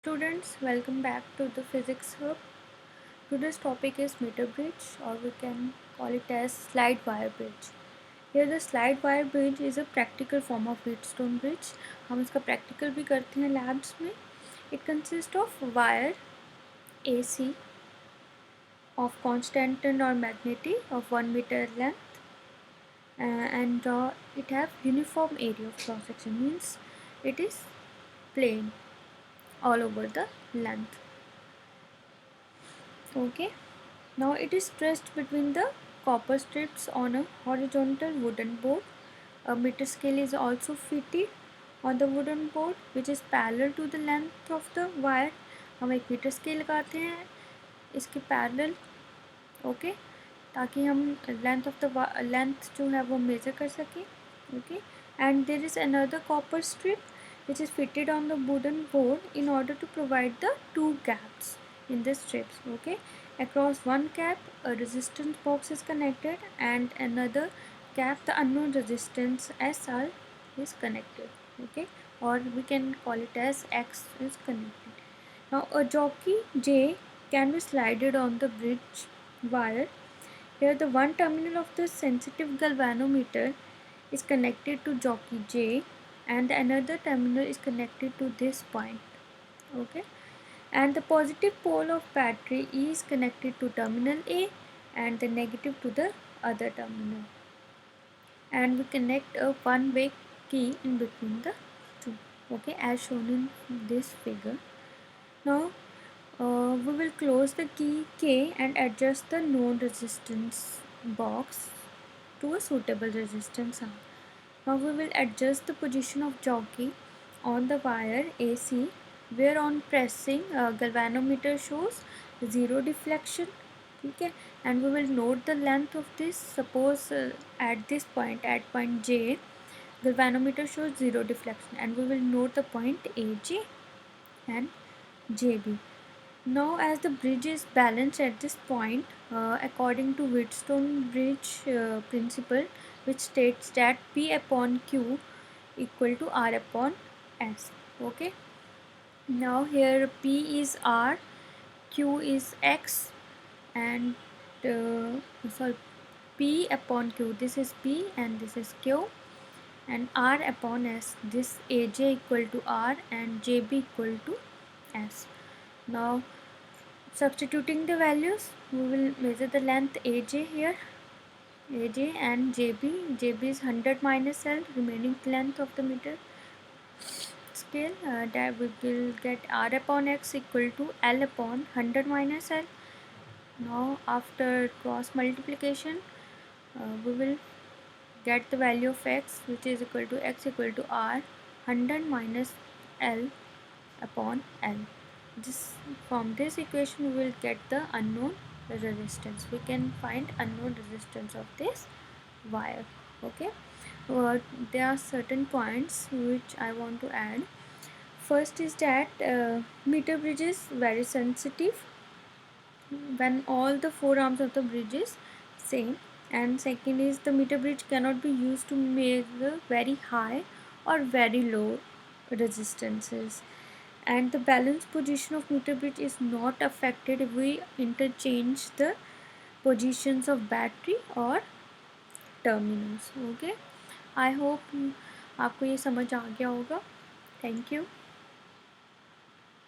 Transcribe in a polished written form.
Students, welcome back to the Physics Hub. Today's topic is meter bridge, or we can call it as slide wire bridge. Here the slide wire bridge is a practical form of Wheatstone bridge. हम इसका practical भी करते हैं labs में. It consists of wire AC of constant or magnitude of 1 meter length and it have uniform area of cross section, means it is plain all over the length. Okay, now it is pressed between the copper strips on a horizontal wooden board. A meter scale is also fitted on the wooden board which is parallel to the length of the wire. हम एक metre scale लगाते हैं इसके parallel, okay, ताकि हम length जो है वो मेज़र कर सकें. Okay, and there is another copper strip which is fitted on the wooden board in order to provide the two gaps in the strips. Okay, across one gap a resistance box is connected and another gap the unknown resistance SR is connected. Okay, or we can call it as X is connected. Now a jockey J can be slided on the bridge wire. Here the one terminal of the sensitive galvanometer is connected to jockey J and another terminal is connected to this point. Okay, and the positive pole of battery is connected to terminal A and the negative to the other terminal, and we connect a one-way key in between the two. Okay, as shown in this figure. Now we will close the key K and adjust the known resistance box to a suitable resistance R. Now we will adjust the position of jockey on the wire AC, where on pressing galvanometer shows zero deflection. Okay, and we will note the length of this. Suppose at this point, at point J, galvanometer shows zero deflection, and we will note the point AJ and JB. Now as the bridge is balanced at this point, according to Wheatstone bridge principle, which states that P upon Q equal to R upon S. Okay, now here P is R, Q is X, and sorry, P upon Q, this is P and this is Q, and R upon S, this AJ equal to R and JB equal to S. Now substituting the values, we will measure the length AJ here, AJ, and JB. JB is 100 minus L, remaining length of the meter scale. That we will get R upon X equal to L upon 100 minus L. Now after cross multiplication, we will get the value of X, which is equal to X equal to R 100 minus L upon L. From this equation we will get the unknown resistance. We can find unknown resistance of this wire. Okay, there are certain points which I want to add. First is that meter bridge is very sensitive when all the four arms of the bridge is same, and second is the meter bridge cannot be used to measure very high or very low resistances, and the balance position of meter bridge is not affected if we interchange the positions of battery or terminals. Okay, I hope आपको ये समझ आ गया होगा. Thank you.